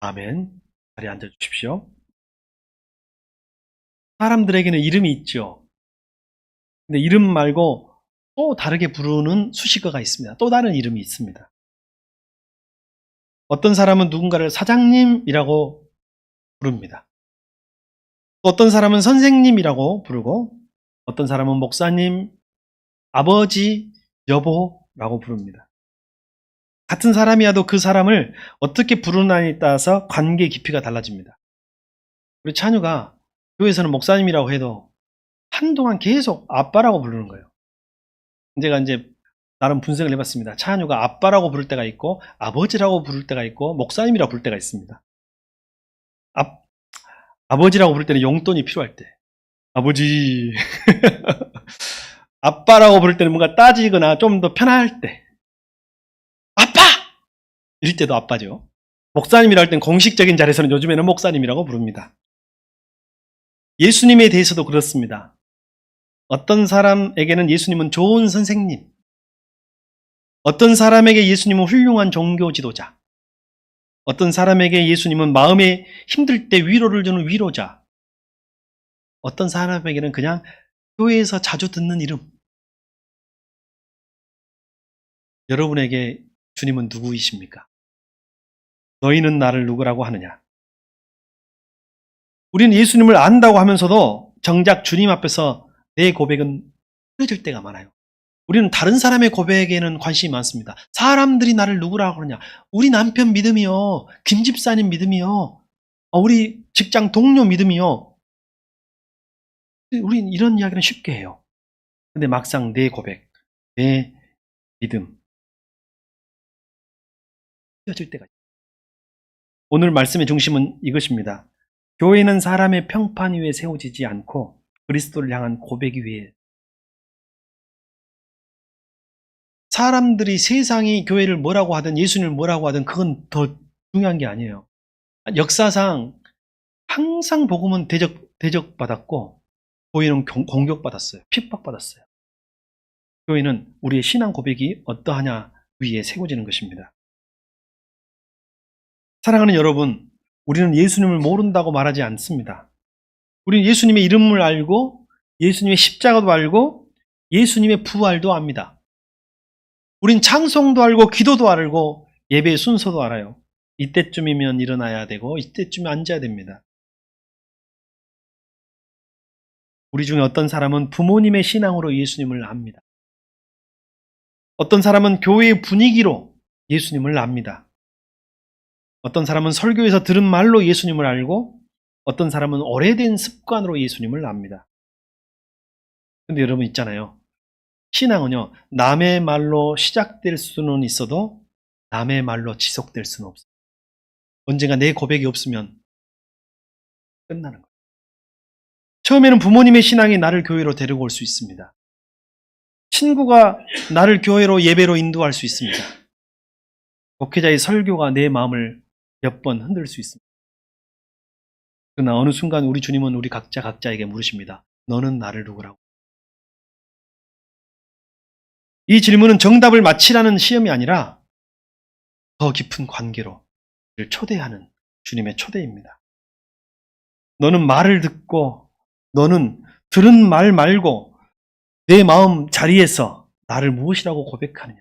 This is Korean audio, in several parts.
아멘. 자리에 앉아 주십시오. 사람들에게는 이름이 있죠. 근데 이름 말고 또 다르게 부르는 수식어가 있습니다. 또 다른 이름이 있습니다. 어떤 사람은 누군가를 사장님이라고 부릅니다. 또 어떤 사람은 선생님이라고 부르고, 어떤 사람은 목사님, 아버지, 여보라고 부릅니다. 같은 사람이어도 그 사람을 어떻게 부르느냐에 따라서 관계 깊이가 달라집니다. 우리 찬유가 교회에서는 목사님이라고 해도 한동안 계속 아빠라고 부르는 거예요. 제가 이제 나름 분석을 해봤습니다. 찬유가 아빠라고 부를 때가 있고, 아버지라고 부를 때가 있고, 목사님이라고 부를 때가 있습니다. 아버지라고 부를 때는 용돈이 필요할 때, 아버지. 아빠라고 부를 때는 뭔가 따지거나 좀 더 편할 때, 아빠! 이럴 때도 아빠죠. 목사님이라 할 땐 공식적인 자리에서는 요즘에는 목사님이라고 부릅니다. 예수님에 대해서도 그렇습니다. 어떤 사람에게는 예수님은 좋은 선생님, 어떤 사람에게 예수님은 훌륭한 종교 지도자, 어떤 사람에게 예수님은 마음에 힘들 때 위로를 주는 위로자, 어떤 사람에게는 그냥 교회에서 자주 듣는 이름. 여러분에게 주님은 누구이십니까? 너희는 나를 누구라고 하느냐? 우리는 예수님을 안다고 하면서도 정작 주님 앞에서 내 고백은 흐려질 때가 많아요. 우리는 다른 사람의 고백에는 관심이 많습니다. 사람들이 나를 누구라고 하느냐? 우리 남편 믿음이요. 김 집사님 믿음이요. 우리 직장 동료 믿음이요. 우린 이런 이야기는 쉽게 해요. 근데 막상 내 고백, 내 믿음, 흐려질 때가 있어요. 오늘 말씀의 중심은 이것입니다. 교회는 사람의 평판 위에 세워지지 않고 그리스도를 향한 고백 위에. 사람들이, 세상이 교회를 뭐라고 하든 예수님을 뭐라고 하든 그건 더 중요한 게 아니에요. 역사상 항상 복음은 대적받았고 교회는 공격받았어요. 핍박받았어요. 교회는 우리의 신앙 고백이 어떠하냐 위에 세워지는 것입니다. 사랑하는 여러분, 우리는 예수님을 모른다고 말하지 않습니다. 우리는 예수님의 이름을 알고 예수님의 십자가도 알고 예수님의 부활도 압니다. 우린 찬송도 알고 기도도 알고 예배의 순서도 알아요. 이때쯤이면 일어나야 되고 이때쯤에 앉아야 됩니다. 우리 중에 어떤 사람은 부모님의 신앙으로 예수님을 압니다. 어떤 사람은 교회의 분위기로 예수님을 압니다. 어떤 사람은 설교에서 들은 말로 예수님을 알고 어떤 사람은 오래된 습관으로 예수님을 압니다. 근데 여러분 있잖아요. 신앙은요, 남의 말로 시작될 수는 있어도 남의 말로 지속될 수는 없어요. 언젠가 내 고백이 없으면 끝나는 거예요. 처음에는 부모님의 신앙이 나를 교회로 데리고 올 수 있습니다. 친구가 나를 교회로 예배로 인도할 수 있습니다. 목회자의 설교가 내 마음을 몇 번 흔들 수 있습니다. 그러나 어느 순간 우리 주님은 우리 각자에게 물으십니다. 너는 나를 누구라고? 이 질문은 정답을 맞히라는 시험이 아니라 더 깊은 관계로 초대하는 주님의 초대입니다. 너는 말을 듣고, 너는 들은 말 말고 내 마음 자리에서 나를 무엇이라고 고백하느냐?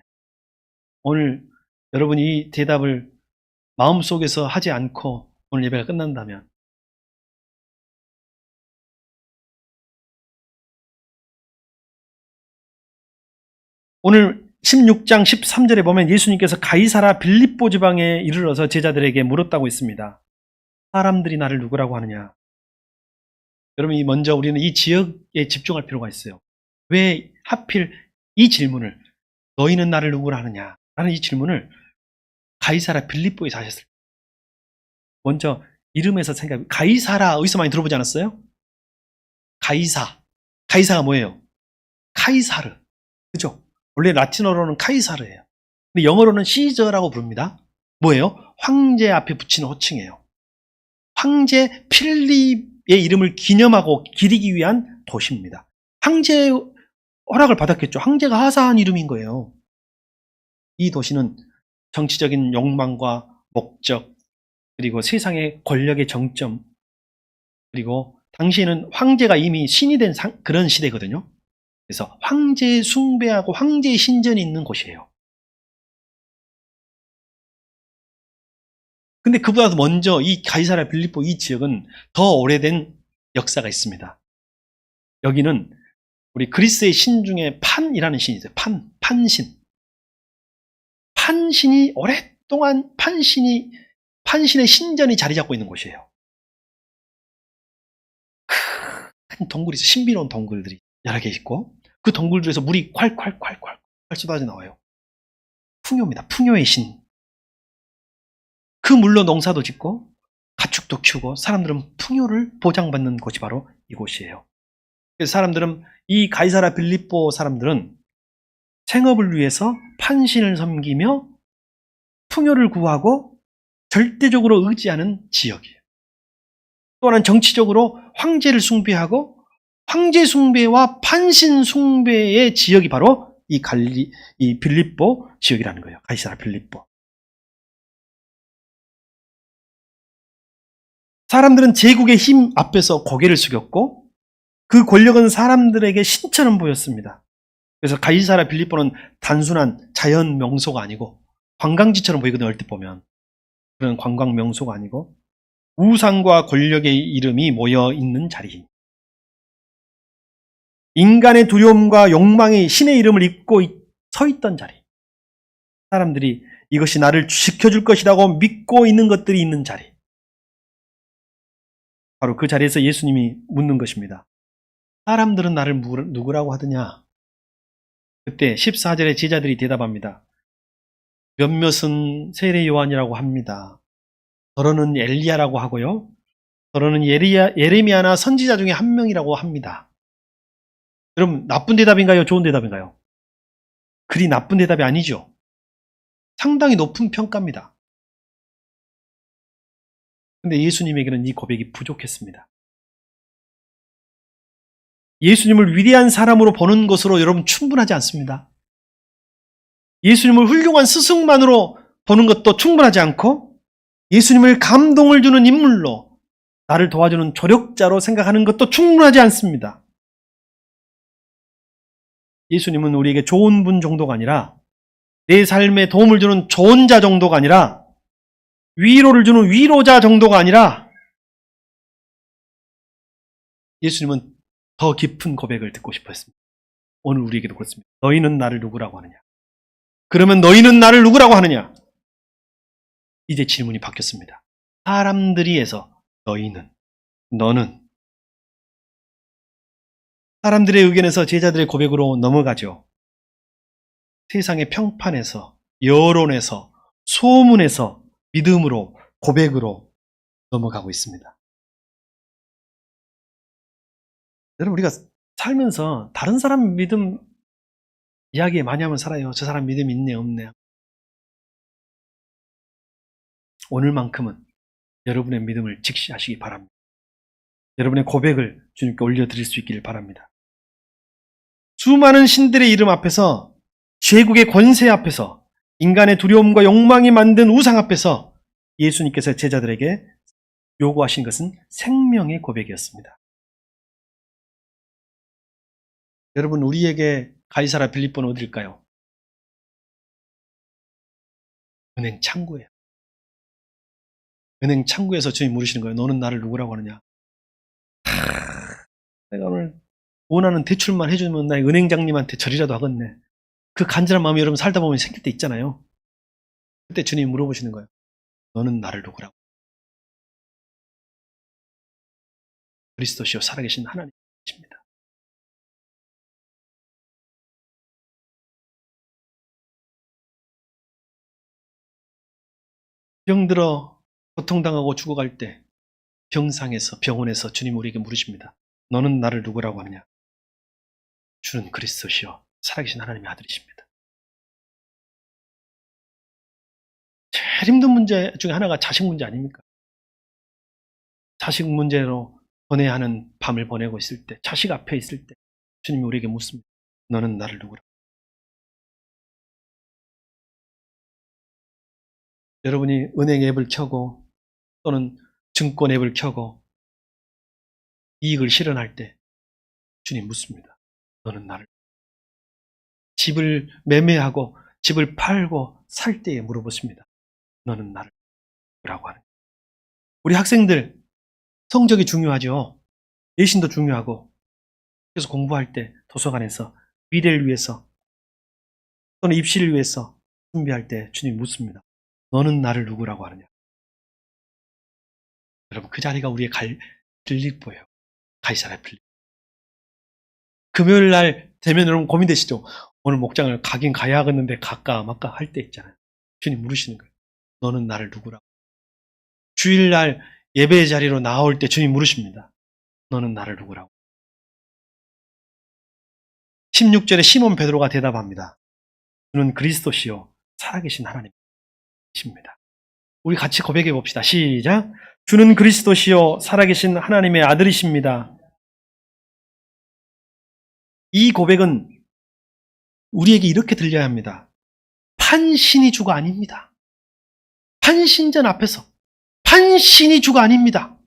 오늘 여러분이 이 대답을 마음속에서 하지 않고 오늘 예배가 끝난다면 오늘 16장 13절에 보면 예수님께서 가이사라 빌립보 지방에 이르러서 제자들에게 물었다고 했습니다. 사람들이 나를 누구라고 하느냐? 여러분, 먼저 우리는 이 지역에 집중할 필요가 있어요. 왜 하필 이 질문을, 너희는 나를 누구라 하느냐? 라는 이 질문을 가이사라 빌립보에서 하셨어요. 먼저 이름에서 가이사라 어디서 많이 들어보지 않았어요? 가이사가 뭐예요? 카이사르. 그죠? 원래 라틴어로는 카이사르예요. 근데 영어로는 시저라고 부릅니다. 뭐예요? 황제 앞에 붙이는 호칭이에요. 황제 필립의 이름을 기념하고 기리기 위한 도시입니다. 황제의 허락을 받았겠죠. 황제가 하사한 이름인 거예요. 이 도시는 정치적인 욕망과 목적, 그리고 세상의 권력의 정점, 그리고 당시에는 황제가 이미 신이 된 그런 시대거든요. 그래서 황제 숭배하고 황제 신전이 있는 곳이에요. 근데 그보다도 먼저 이 가이사랴 빌립보 이 지역은 더 오래된 역사가 있습니다. 여기는 우리 그리스의 신 중에 판이라는 신이 있어요. 판신. 판신이 오랫동안 판신의 신전이 자리 잡고 있는 곳이에요. 큰 동굴이 있어요. 신비로운 동굴들이 여러 개 있고 그 동굴들에서 물이 콸콸콸콸 쏟아져 나와요. 풍요입니다. 풍요의 신. 그 물로 농사도 짓고 가축도 키우고 사람들은 풍요를 보장받는 곳이 바로 이곳이에요. 그래서 사람들은 이 가이사랴 빌립보 사람들은 생업을 위해서 판신을 섬기며 풍요를 구하고 절대적으로 의지하는 지역이에요. 또 하나는 정치적으로 황제를 숭배하고 황제 숭배와 판신 숭배의 지역이 바로 이 빌립보 지역이라는 거예요. 가이사랴 빌립보. 사람들은 제국의 힘 앞에서 고개를 숙였고 그 권력은 사람들에게 신처럼 보였습니다. 그래서 가이사랴 빌립보는 단순한 자연 명소가 아니고 관광지처럼 보이거든요. 얼핏 보면. 그런 관광 명소가 아니고 우상과 권력의 이름이 모여 있는 자리. 인간의 두려움과 욕망이 신의 이름을 입고 서 있던 자리. 사람들이 이것이 나를 지켜줄 것이라고 믿고 있는 것들이 있는 자리. 바로 그 자리에서 예수님이 묻는 것입니다. 사람들은 나를 누구라고 하더냐? 그때 14절에 제자들이 대답합니다. 몇몇은 세례 요한이라고 합니다. 더러는 엘리야라고 하고요. 더러는 예레미야나 선지자 중에 한 명이라고 합니다. 여러분, 나쁜 대답인가요? 좋은 대답인가요? 그리 나쁜 대답이 아니죠. 상당히 높은 평가입니다. 근데 예수님에게는 이 고백이 부족했습니다. 예수님을 위대한 사람으로 보는 것으로 여러분 충분하지 않습니다. 예수님을 훌륭한 스승만으로 보는 것도 충분하지 않고 예수님을 감동을 주는 인물로 나를 도와주는 조력자로 생각하는 것도 충분하지 않습니다. 예수님은 우리에게 좋은 분 정도가 아니라 내 삶에 도움을 주는 좋은 자 정도가 아니라 위로를 주는 위로자 정도가 아니라 예수님은 더 깊은 고백을 듣고 싶어 했습니다. 오늘 우리에게도 그렇습니다. 너희는 나를 누구라고 하느냐? 그러면 너희는 나를 누구라고 하느냐? 이제 질문이 바뀌었습니다. 사람들이에서 너희는, 너는 사람들의 의견에서 제자들의 고백으로 넘어가죠. 세상의 평판에서, 여론에서, 소문에서 믿음으로, 고백으로 넘어가고 있습니다. 여러분, 우리가 살면서 다른 사람 믿음 이야기 많이 하면 살아요. 저 사람 믿음 있네, 없네. 오늘만큼은 여러분의 믿음을 직시하시기 바랍니다. 여러분의 고백을 주님께 올려드릴 수 있기를 바랍니다. 수많은 신들의 이름 앞에서, 제국의 권세 앞에서, 인간의 두려움과 욕망이 만든 우상 앞에서 예수님께서 제자들에게 요구하신 것은 생명의 고백이었습니다. 여러분, 우리에게 가이사랴 빌립보는 어딜까요? 은행 창구예요. 은행 창구에서 주님 물으시는 거예요. 너는 나를 누구라고 하느냐? 내가 오늘 원하는 대출만 해주면 나의 은행장님한테 절이라도 하겠네. 그 간절한 마음이 여러분 살다 보면 생길 때 있잖아요. 그때 주님이 물어보시는 거예요. 너는 나를 누구라고? 그리스도시요 살아계신 하나님이십니다. 병들어 고통당하고 죽어갈 때 병상에서 병원에서 주님 우리에게 물으십니다. 너는 나를 누구라고 하느냐? 주는 그리스도시요 살아계신 하나님의 아들이십니다. 제일 힘든 문제 중에 하나가 자식 문제 아닙니까? 자식 문제로 보내야 하는 밤을 보내고 있을 때, 자식 앞에 있을 때 주님이 우리에게 묻습니다. 너는 나를 누구라고? 여러분이 은행 앱을 켜고 또는 증권 앱을 켜고 이익을 실현할 때 주님 묻습니다. 너는 나를. 집을 매매하고 집을 팔고 살 때에 물어보십니다. 너는 나를 라고 하는. 우리 학생들 성적이 중요하죠. 내신도 중요하고. 그래서 공부할 때 도서관에서 미래를 위해서 또는 입시를 위해서 준비할 때 주님 묻습니다. 너는 나를 누구라고 하느냐? 여러분 그 자리가 우리의 빌립보예요. 가이사랴 빌립보. 금요일 날 되면 여러분 고민되시죠? 오늘 목장을 가긴 가야겠는데 갈까 말까 할 때 있잖아요. 주님 물으시는 거예요. 너는 나를 누구라고? 주일날 예배의 자리로 나올 때 주님 물으십니다. 너는 나를 누구라고? 16절에 시몬 베드로가 대답합니다. 주는 그리스도시요 살아계신 하나님이십니다. 우리 같이 고백해 봅시다. 시작. 주는 그리스도시요 살아계신 하나님의 아들이십니다. 이 고백은 우리에게 이렇게 들려야 합니다. 판신이 주가 아닙니다. 판신전 앞에서 판신이 주가 아닙니다.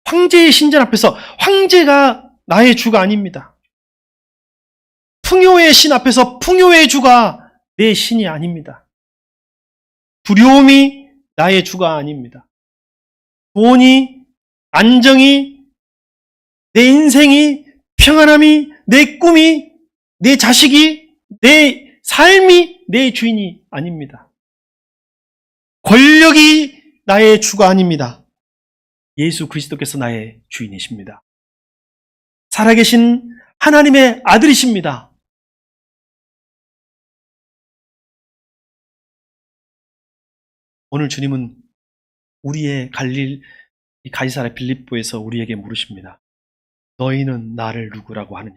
황제의 신전 앞에서 황제가 나의 주가 아닙니다. 풍요의 신 앞에서 풍요의 주가 내 신이 아닙니다. 두려움이 나의 주가 아닙니다. 돈이, 안정이, 내 인생이, 평안함이, 내 꿈이, 내 자식이, 내 삶이 내 주인이 아닙니다. 권력이 나의 주가 아닙니다. 예수 그리스도께서 나의 주인이십니다. 살아계신 하나님의 아들이십니다. 오늘 주님은 우리의 가이사랴 빌립보에서 우리에게 물으십니다. 너희는 나를 누구라고 하느냐?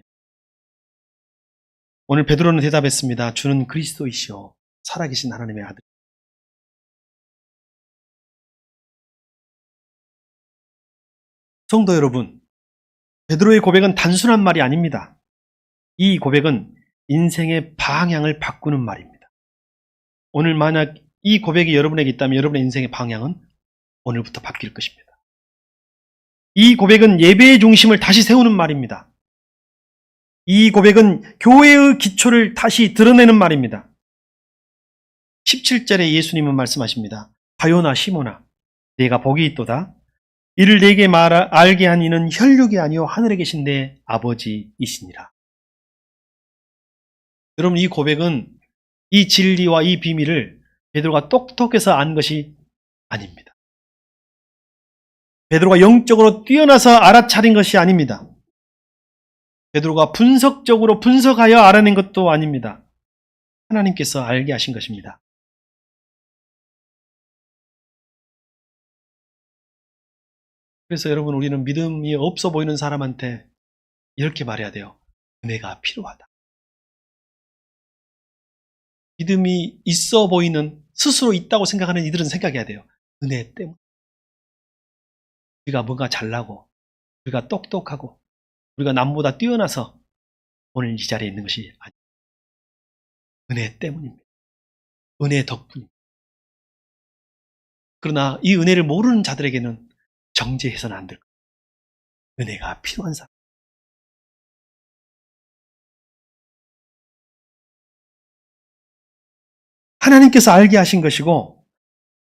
오늘 베드로는 대답했습니다. 주는 그리스도이시오 살아계신 하나님의 아들. 성도 여러분, 베드로의 고백은 단순한 말이 아닙니다. 이 고백은 인생의 방향을 바꾸는 말입니다. 오늘 만약 이 고백이 여러분에게 있다면 여러분의 인생의 방향은 오늘부터 바뀔 것입니다. 이 고백은 예배의 중심을 다시 세우는 말입니다. 이 고백은 교회의 기초를 다시 드러내는 말입니다. 17절에 예수님은 말씀하십니다. 가요나 시모나 내가 복이 있도다. 이를 내게 알게 한 이는 혈육이 아니요 하늘에 계신 내 아버지이시니라. 여러분 이 고백은 이 진리와 이 비밀을 베드로가 똑똑해서 안 것이 아닙니다. 베드로가 영적으로 뛰어나서 알아차린 것이 아닙니다. 베드로가 분석적으로 분석하여 알아낸 것도 아닙니다. 하나님께서 알게 하신 것입니다. 그래서 여러분 우리는 믿음이 없어 보이는 사람한테 이렇게 말해야 돼요. 은혜가 필요하다. 믿음이 있어 보이는 스스로 있다고 생각하는 이들은 생각해야 돼요. 은혜 때문에. 우리가 뭔가 잘나고 우리가 똑똑하고 우리가 남보다 뛰어나서 오늘 이 자리에 있는 것이 아니에요. 은혜 때문입니다. 은혜 덕분입니다. 그러나 이 은혜를 모르는 자들에게는 정죄해서는 안 될 거예요. 은혜가 필요한 사람. 하나님께서 알게 하신 것이고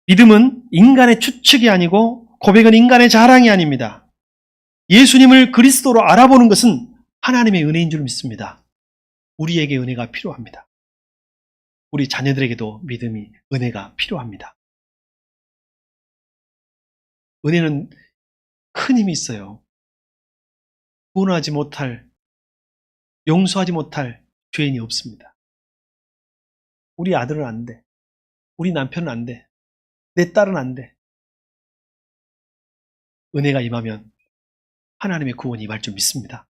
믿음은 인간의 추측이 아니고 고백은 인간의 자랑이 아닙니다. 예수님을 그리스도로 알아보는 것은 하나님의 은혜인 줄 믿습니다. 우리에게 은혜가 필요합니다. 우리 자녀들에게도 믿음이 은혜가 필요합니다. 은혜는 큰 힘이 있어요. 구원하지 못할, 용서하지 못할 죄인이 없습니다. 우리 아들은 안 돼. 우리 남편은 안 돼. 내 딸은 안 돼. 은혜가 임하면 하나님의 구원이 임할 줄 믿습니다.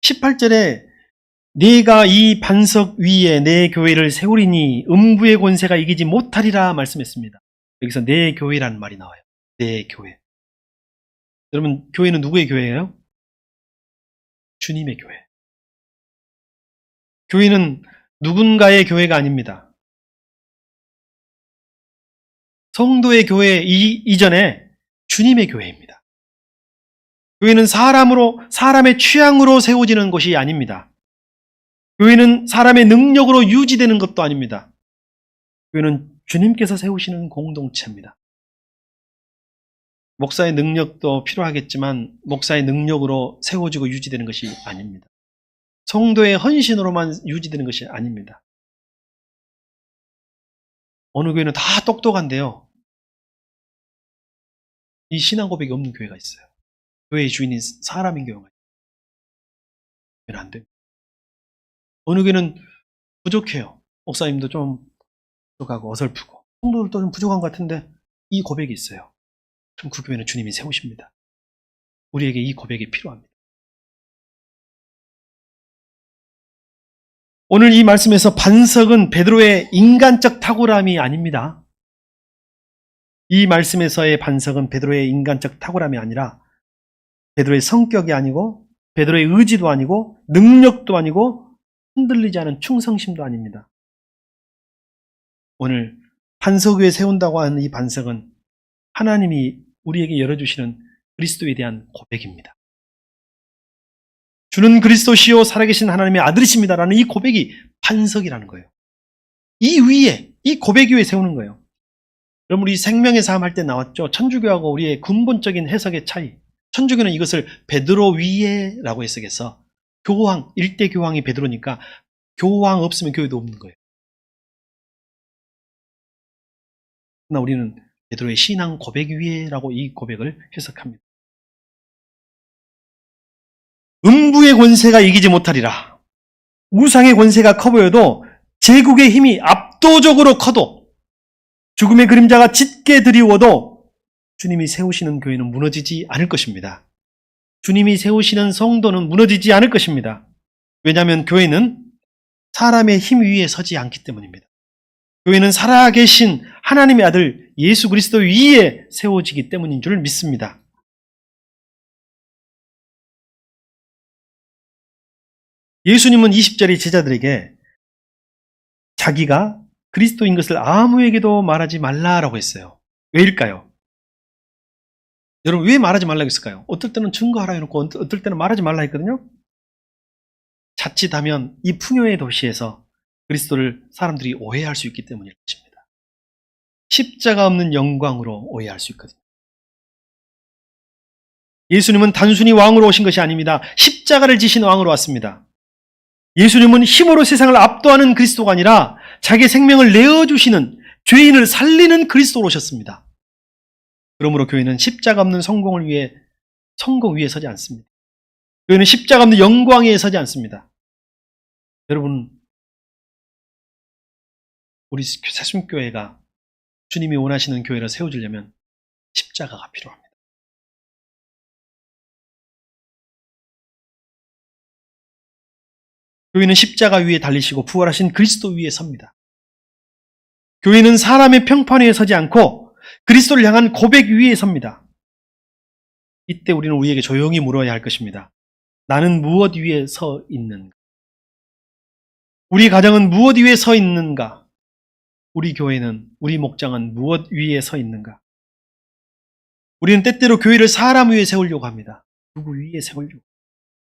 18절에 네가 이 반석 위에 내 교회를 세우리니 음부의 권세가 이기지 못하리라 말씀했습니다. 여기서 내 교회라는 말이 나와요. 내 교회. 여러분 교회는 누구의 교회예요? 주님의 교회. 교회는 누군가의 교회가 아닙니다. 성도의 교회 이전에 주님의 교회입니다. 교회는 사람의 취향으로 세워지는 것이 아닙니다. 교회는 사람의 능력으로 유지되는 것도 아닙니다. 교회는 주님께서 세우시는 공동체입니다. 목사의 능력도 필요하겠지만 목사의 능력으로 세워지고 유지되는 것이 아닙니다. 성도의 헌신으로만 유지되는 것이 아닙니다. 어느 교회는 다 똑똑한데요. 이 신앙 고백이 없는 교회가 있어요. 교회의 주인이 사람인 경우가 있어요. 그건 안 됩니다. 어느 교회는 부족해요. 목사님도 좀 부족하고 어설프고 성도들도 좀 부족한 것 같은데 이 고백이 있어요. 그럼 그 교회는 주님이 세우십니다. 우리에게 이 고백이 필요합니다. 오늘 이 말씀에서 반석은 베드로의 인간적 탁월함이 아닙니다. 이 말씀에서의 반석은 베드로의 인간적 탁월함이 아니라 베드로의 성격이 아니고 베드로의 의지도 아니고 능력도 아니고 흔들리지 않은 충성심도 아닙니다. 오늘 반석 위에 세운다고 하는 이 반석은 하나님이 우리에게 열어주시는 그리스도에 대한 고백입니다. 주는 그리스도시요 살아계신 하나님의 아들이십니다라는 이 고백이 반석이라는 거예요. 이 위에, 이 고백 위에 세우는 거예요. 여러분 우리 생명의 삶 할 때 나왔죠. 천주교하고 우리의 근본적인 해석의 차이. 천주교는 이것을 베드로 위에라고 해석해서 교황, 일대 교황이 베드로니까 교황 없으면 교회도 없는 거예요. 그러나 우리는 베드로의 신앙 고백 위에라고 이 고백을 해석합니다. 음부의 권세가 이기지 못하리라. 우상의 권세가 커 보여도 제국의 힘이 압도적으로 커도 죽음의 그림자가 짙게 드리워도 주님이 세우시는 교회는 무너지지 않을 것입니다. 주님이 세우시는 성도는 무너지지 않을 것입니다. 왜냐하면 교회는 사람의 힘 위에 서지 않기 때문입니다. 교회는 살아계신 하나님의 아들 예수 그리스도 위에 세워지기 때문인 줄 믿습니다. 예수님은 20절의 제자들에게 자기가 그리스도인 것을 아무에게도 말하지 말라라고 했어요. 왜일까요? 여러분 왜 말하지 말라고 했을까요? 어떨 때는 증거하라 해놓고 어떨 때는 말하지 말라 했거든요. 자칫하면 이 풍요의 도시에서 그리스도를 사람들이 오해할 수 있기 때문일 것입니다. 십자가 없는 영광으로 오해할 수 있거든요. 예수님은 단순히 왕으로 오신 것이 아닙니다. 십자가를 지신 왕으로 왔습니다. 예수님은 힘으로 세상을 압도하는 그리스도가 아니라 자기 생명을 내어주시는 죄인을 살리는 그리스도로 오셨습니다. 그러므로 교회는 십자가 없는 성공 위에 서지 않습니다. 교회는 십자가 없는 영광 위에 서지 않습니다. 여러분, 우리 새순교회가 주님이 원하시는 교회를 세워주려면 십자가가 필요합니다. 교회는 십자가 위에 달리시고 부활하신 그리스도 위에 섭니다. 교회는 사람의 평판 위에 서지 않고 그리스도를 향한 고백 위에 섭니다. 이때 우리는 우리에게 조용히 물어야 할 것입니다. 나는 무엇 위에 서 있는가? 우리 가정은 무엇 위에 서 있는가? 우리 교회는, 우리 목장은 무엇 위에 서 있는가? 우리는 때때로 교회를 사람 위에 세우려고 합니다. 누구 위에 세우려고.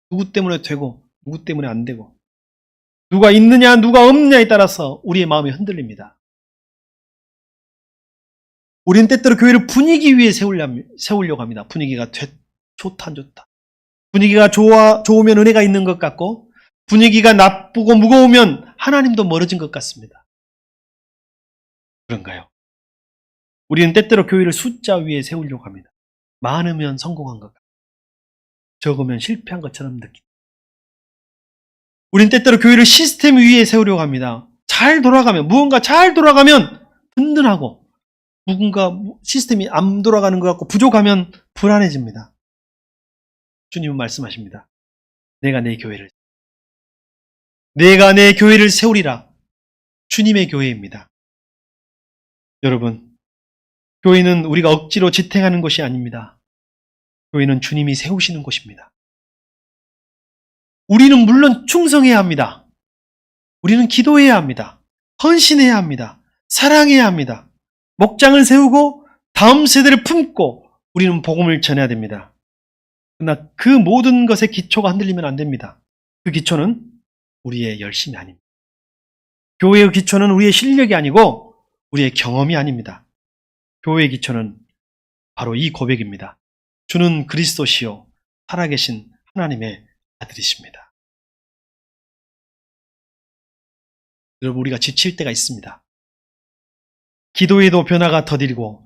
누구 때문에 되고 누구 때문에 안 되고 누가 있느냐 누가 없느냐에 따라서 우리의 마음이 흔들립니다. 우리는 때때로 교회를 분위기 위에 세우려고 합니다. 분위기가 좋다 안 좋다. 분위기가 좋으면 은혜가 있는 것 같고 분위기가 나쁘고 무거우면 하나님도 멀어진 것 같습니다. 그런가요? 우리는 때때로 교회를 숫자 위에 세우려고 합니다. 많으면 성공한 것 같고 적으면 실패한 것처럼 느낍니다. 우린 때때로 교회를 시스템 위에 세우려고 합니다. 무언가 잘 돌아가면 든든하고 누군가 시스템이 안 돌아가는 것 같고 부족하면 불안해집니다. 주님은 말씀하십니다. 내가 내 교회를 세우리라. 주님의 교회입니다. 여러분, 교회는 우리가 억지로 지탱하는 것이 아닙니다. 교회는 주님이 세우시는 곳입니다. 우리는 물론 충성해야 합니다. 우리는 기도해야 합니다. 헌신해야 합니다. 사랑해야 합니다. 목장을 세우고 다음 세대를 품고 우리는 복음을 전해야 됩니다. 그러나 그 모든 것의 기초가 흔들리면 안 됩니다. 그 기초는 우리의 열심이 아닙니다. 교회의 기초는 우리의 실력이 아니고 우리의 경험이 아닙니다. 교회의 기초는 바로 이 고백입니다. 주는 그리스도시요 살아계신 하나님의 아들이십니다. 여러분, 우리가 지칠 때가 있습니다. 기도에도 변화가 더디고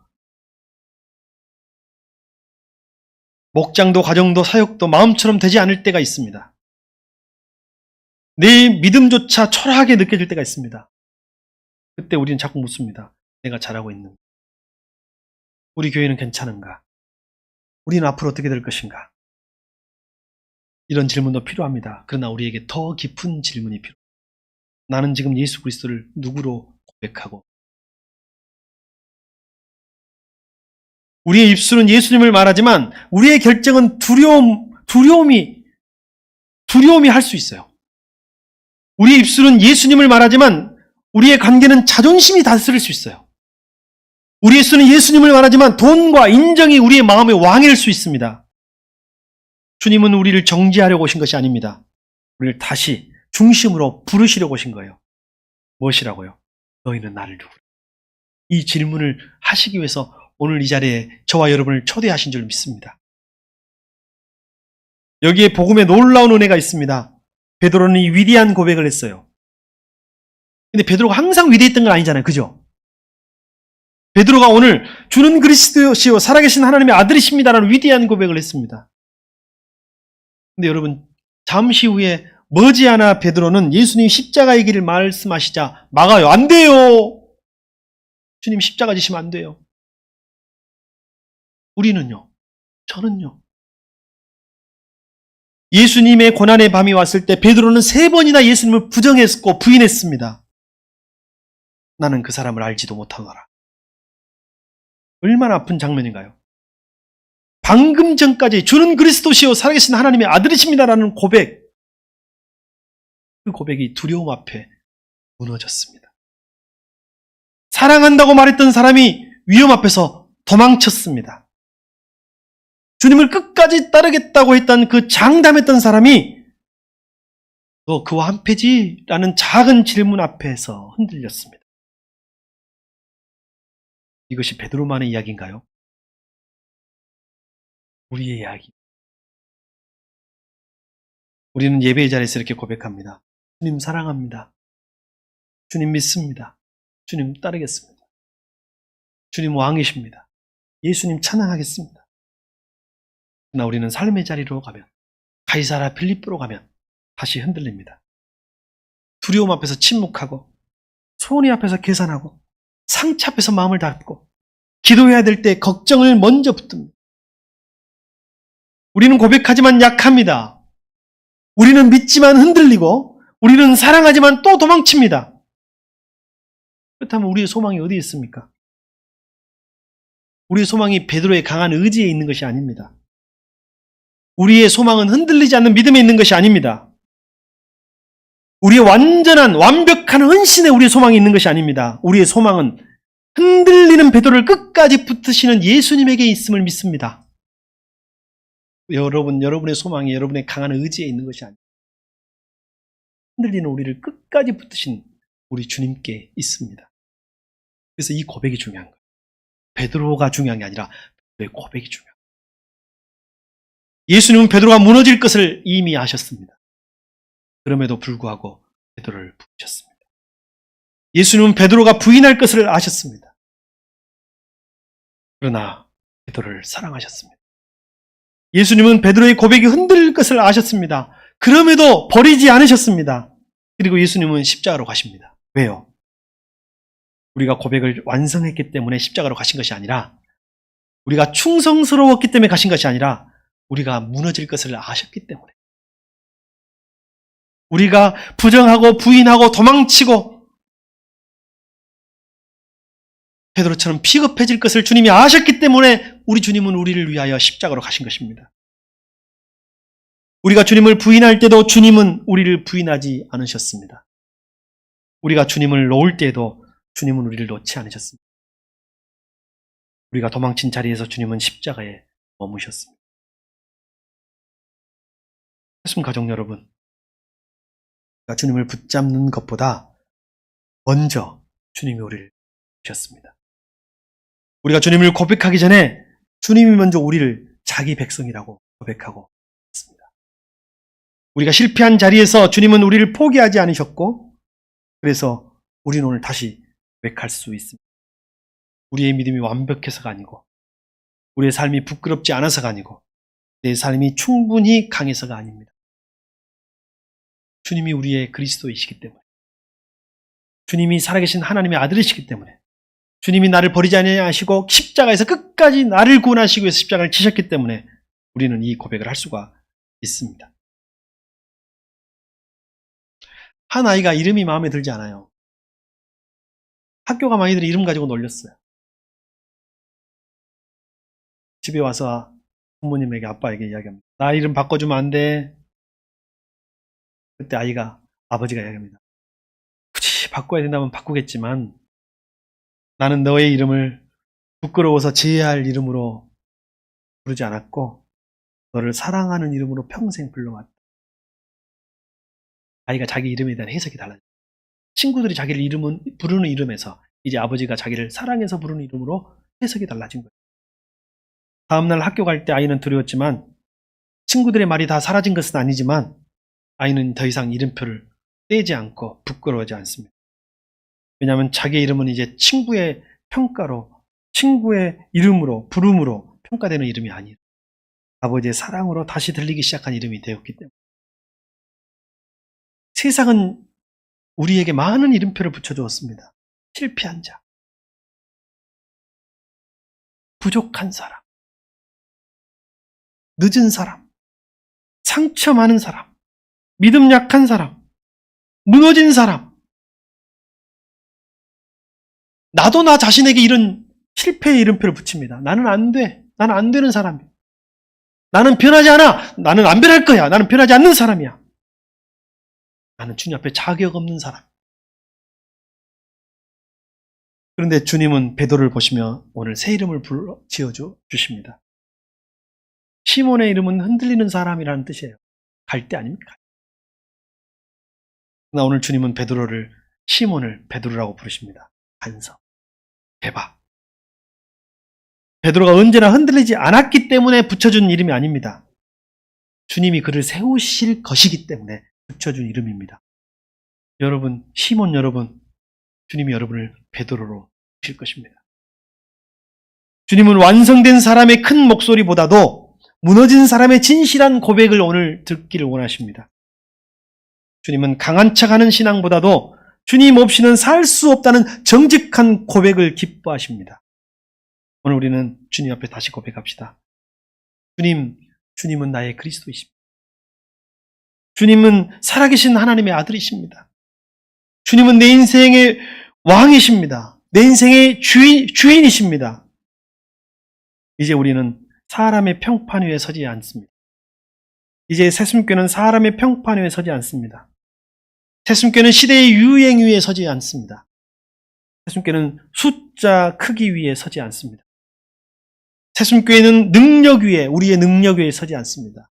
목장도 가정도 사역도 마음처럼 되지 않을 때가 있습니다. 내 믿음조차 초라하게 느껴질 때가 있습니다. 그때 우리는 자꾸 묻습니다. 내가 잘하고 있는가? 우리 교회는 괜찮은가? 우리는 앞으로 어떻게 될 것인가? 이런 질문도 필요합니다. 그러나 우리에게 더 깊은 질문이 필요합니다. 나는 지금 예수 그리스도를 누구로 고백하고 우리의 입술은 예수님을 말하지만 우리의 결정은 두려움이 할 수 있어요. 우리의 입술은 예수님을 말하지만 우리의 관계는 자존심이 다스릴 수 있어요. 우리의 입술은 예수님을 말하지만 돈과 인정이 우리의 마음의 왕일 수 있습니다. 주님은 우리를 정죄하려고 오신 것이 아닙니다. 우리를 다시 중심으로 부르시려고 오신 거예요. 무엇이라고요? 너희는 나를 누구라? 이 질문을 하시기 위해서 오늘 이 자리에 저와 여러분을 초대하신 줄 믿습니다. 여기에 복음에 놀라운 은혜가 있습니다. 베드로는 이 위대한 고백을 했어요. 근데 베드로가 항상 위대했던 건 아니잖아요. 그죠? 베드로가 오늘 주는 그리스도시요 살아계신 하나님의 아들이십니다라는 위대한 고백을 했습니다. 근데 여러분, 잠시 후에 머지않아 베드로는 예수님 십자가의 길을 말씀하시자 막아요. 안 돼요. 주님 십자가 지시면 안 돼요. 우리는요, 저는요. 예수님의 고난의 밤이 왔을 때 베드로는 3번이나 예수님을 부정했고 부인했습니다. 나는 그 사람을 알지도 못하노라. 얼마나 아픈 장면인가요? 방금 전까지 주는 그리스도시요 살아계신 하나님의 아들이십니다라는 고백, 그 고백이 두려움 앞에 무너졌습니다. 사랑한다고 말했던 사람이 위험 앞에서 도망쳤습니다. 주님을 끝까지 따르겠다고 했던 그 장담했던 사람이 너 그와 한패지? 라는 작은 질문 앞에서 흔들렸습니다. 이것이 베드로만의 이야기인가요? 우리의 이야기. 우리는 예배의 자리에서 이렇게 고백합니다. 주님 사랑합니다. 주님 믿습니다. 주님 따르겠습니다. 주님 왕이십니다. 예수님 찬양하겠습니다. 그러나 우리는 삶의 자리로 가면, 가이사라 필리포로 가면 다시 흔들립니다. 두려움 앞에서 침묵하고, 손해 앞에서 계산하고, 상처 앞에서 마음을 닫고, 기도해야 될 때 걱정을 먼저 붙듭니다. 우리는 고백하지만 약합니다. 우리는 믿지만 흔들리고, 우리는 사랑하지만 또 도망칩니다. 그렇다면 우리의 소망이 어디에 있습니까? 우리의 소망이 베드로의 강한 의지에 있는 것이 아닙니다. 우리의 소망은 흔들리지 않는 믿음에 있는 것이 아닙니다. 우리의 완벽한 헌신에 우리의 소망이 있는 것이 아닙니다. 우리의 소망은 흔들리는 베드로를 끝까지 붙드시는 예수님에게 있음을 믿습니다. 여러분의 소망이 여러분의 강한 의지에 있는 것이 아닙니다. 흔들리는 우리를 끝까지 붙드신 우리 주님께 있습니다. 그래서 이 고백이 중요한 거예요. 베드로가 중요한 게 아니라 베드로의 고백이 중요한 거예요. 예수님은 베드로가 무너질 것을 이미 아셨습니다. 그럼에도 불구하고 베드로를 부르셨습니다. 예수님은 베드로가 부인할 것을 아셨습니다. 그러나 베드로를 사랑하셨습니다. 예수님은 베드로의 고백이 흔들릴 것을 아셨습니다. 그럼에도 버리지 않으셨습니다. 그리고 예수님은 십자가로 가십니다. 왜요? 우리가 고백을 완성했기 때문에 십자가로 가신 것이 아니라, 우리가 충성스러웠기 때문에 가신 것이 아니라, 우리가 무너질 것을 아셨기 때문에, 우리가 부정하고 부인하고 도망치고 베드로처럼 비겁해질 것을 주님이 아셨기 때문에 우리 주님은 우리를 위하여 십자가로 가신 것입니다. 우리가 주님을 부인할 때도 주님은 우리를 부인하지 않으셨습니다. 우리가 주님을 놓을 때에도 주님은 우리를 놓지 않으셨습니다. 우리가 도망친 자리에서 주님은 십자가에 머무셨습니다. 말씀 가족 여러분, 주님을 붙잡는 것보다 먼저 주님이 우리를 부르셨습니다. 우리가 주님을 고백하기 전에 주님이 먼저 우리를 자기 백성이라고 고백하고 있습니다. 우리가 실패한 자리에서 주님은 우리를 포기하지 않으셨고, 그래서 우리는 오늘 다시 고백할 수 있습니다. 우리의 믿음이 완벽해서가 아니고, 우리의 삶이 부끄럽지 않아서가 아니고, 내 삶이 충분히 강해서가 아닙니다. 주님이 우리의 그리스도이시기 때문에, 주님이 살아계신 하나님의 아들이시기 때문에, 주님이 나를 버리지 아니하시고 십자가에서 끝까지 나를 구원하시기 위해서 십자가를 지셨기 때문에 우리는 이 고백을 할 수가 있습니다. 한 아이가 이름이 마음에 들지 않아요. 학교 가면 아이들이 이름 가지고 놀렸어요. 집에 와서 부모님에게, 아빠에게 이야기합니다. 나 이름 바꿔주면 안 돼. 그때 아버지가 이야기합니다. 굳이 바꿔야 된다면 바꾸겠지만 나는 너의 이름을 부끄러워서 제해할 이름으로 부르지 않았고 너를 사랑하는 이름으로 평생 불러왔다. 아이가 자기 이름에 대한 해석이 달라요. 친구들이 자기를 부르는 이름에서 이제 아버지가 자기를 사랑해서 부르는 이름으로 해석이 달라진 거예요. 다음날 학교 갈 때 아이는 두려웠지만 친구들의 말이 다 사라진 것은 아니지만 아이는 더 이상 이름표를 떼지 않고 부끄러워하지 않습니다. 왜냐하면 자기의 이름은 이제 친구의 평가로, 친구의 이름으로, 부름으로 평가되는 이름이 아니에요. 아버지의 사랑으로 다시 들리기 시작한 이름이 되었기 때문에. 세상은 우리에게 많은 이름표를 붙여주었습니다. 실패한 자, 부족한 사람, 늦은 사람, 상처 많은 사람, 믿음 약한 사람, 무너진 사람. 나도 나 자신에게 이런 실패의 이름표를 붙입니다. 나는 안 돼. 나는 안 되는 사람이야. 나는 변하지 않아. 나는 안 변할 거야. 나는 변하지 않는 사람이야. 나는 주님 앞에 자격 없는 사람. 그런데 주님은 베드로를 보시며 오늘 새 이름을 지어주십니다. 시몬의 이름은 흔들리는 사람이라는 뜻이에요. 갈대 아닙니까? 그러나 오늘 주님은 시몬을 베드로라고 부르십니다. 간섭, 대박. 베드로가 언제나 흔들리지 않았기 때문에 붙여준 이름이 아닙니다. 주님이 그를 세우실 것이기 때문에 붙여준 이름입니다. 여러분, 시몬 여러분, 주님이 여러분을 베드로로 부르실 것입니다. 주님은 완성된 사람의 큰 목소리보다도 무너진 사람의 진실한 고백을 오늘 듣기를 원하십니다. 주님은 강한 척하는 신앙보다도 주님 없이는 살 수 없다는 정직한 고백을 기뻐하십니다. 오늘 우리는 주님 앞에 다시 고백합시다. 주님은 나의 그리스도이십니다. 주님은 살아계신 하나님의 아들이십니다. 주님은 내 인생의 왕이십니다. 내 인생의 주인이십니다. 이제 우리는 사람의 평판 위에 서지 않습니다. 이제 새숨교는 사람의 평판 위에 서지 않습니다. 새숨교는 시대의 유행 위에 서지 않습니다. 새숨교는 숫자 크기 위에 서지 않습니다. 새숨교회는 능력 위에, 우리의 능력 위에 서지 않습니다.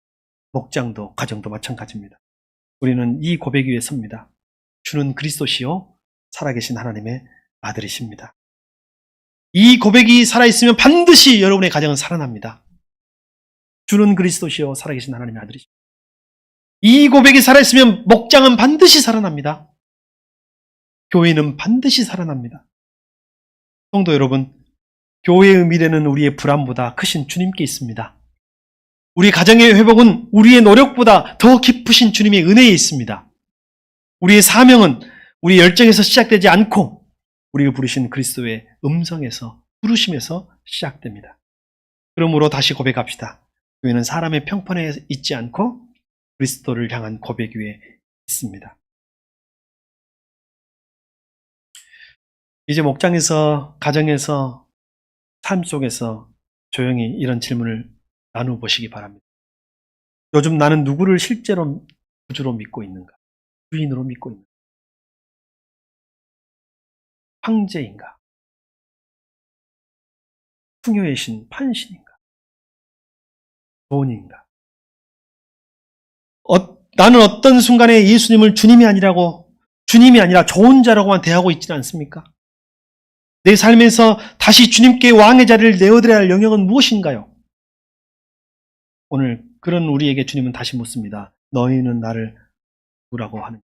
목장도 가정도 마찬가지입니다. 우리는 이 고백 위에 섭니다. 주는 그리스도시요 살아계신 하나님의 아들이십니다. 이 고백이 살아있으면 반드시 여러분의 가정은 살아납니다. 주는 그리스도시요 살아계신 하나님의 아들이십니다. 이 고백이 살아있으면 목장은 반드시 살아납니다. 교회는 반드시 살아납니다. 성도 여러분, 교회의 미래는 우리의 불안보다 크신 주님께 있습니다. 우리 가정의 회복은 우리의 노력보다 더 깊으신 주님의 은혜에 있습니다. 우리의 사명은 우리의 열정에서 시작되지 않고 우리가 부르신 그리스도의 음성에서, 부르심에서 시작됩니다. 그러므로 다시 고백합시다. 교회는 사람의 평판에 있지 않고 그리스도를 향한 고백 위에 있습니다. 이제 목장에서, 가정에서, 삶 속에서 조용히 이런 질문을 나눠보시기 바랍니다. 요즘 나는 누구를 실제로 구주로 믿고 있는가? 주인으로 믿고 있는가? 황제인가? 풍요의 신, 판신인가? 돈인가? 나는 어떤 순간에 예수님을 주님이 아니라 저 혼자라고만 대하고 있지는 않습니까? 내 삶에서 다시 주님께 왕의 자리를 내어드려야 할 영역은 무엇인가요? 오늘 그런 우리에게 주님은 다시 묻습니다. 너희는 나를 누구라고 하느냐?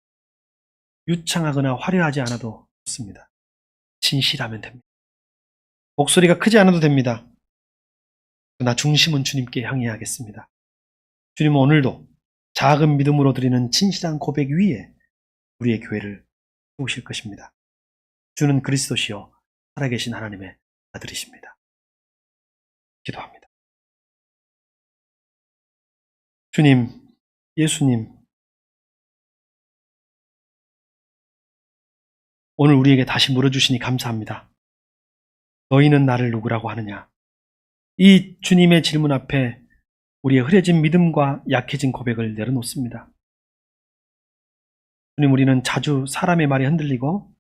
유창하거나 화려하지 않아도 좋습니다. 진실하면 됩니다. 목소리가 크지 않아도 됩니다. 그러나 중심은 주님께 향해야겠습니다. 주님은 오늘도 작은 믿음으로 드리는 진실한 고백 위에 우리의 교회를 세우실 것입니다. 주는 그리스도시요 살아계신 하나님의 아들이십니다. 기도합니다. 주님, 예수님, 오늘 우리에게 다시 물어주시니 감사합니다. 너희는 나를 누구라고 하느냐? 이 주님의 질문 앞에 우리의 흐려진 믿음과 약해진 고백을 내려놓습니다. 주님, 우리는 자주 사람의 말에 흔들리고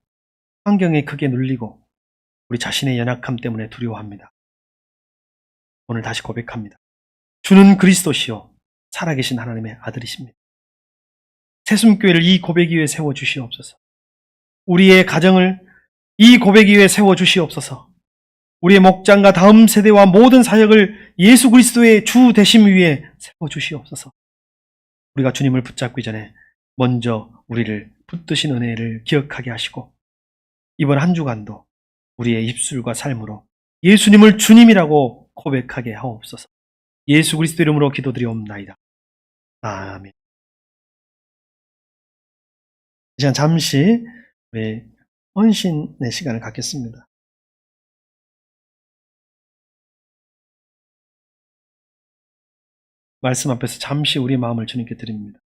환경에 크게 눌리고 우리 자신의 연약함 때문에 두려워합니다. 오늘 다시 고백합니다. 주는 그리스도시요 살아계신 하나님의 아들이십니다. 새숨교회를 이 고백 위에 세워주시옵소서. 우리의 가정을 이 고백 위에 세워주시옵소서. 우리의 목장과 다음 세대와 모든 사역을 예수 그리스도의 주 되심 위에 세워주시옵소서. 우리가 주님을 붙잡기 전에 먼저 우리를 붙드신 은혜를 기억하게 하시고 이번 한 주간도 우리의 입술과 삶으로 예수님을 주님이라고 고백하게 하옵소서. 예수 그리스도 이름으로 기도드리옵나이다. 아멘. 이 시간 잠시 헌신의 시간을 갖겠습니다. 말씀 앞에서 잠시 우리 마음을 주님께 드립니다.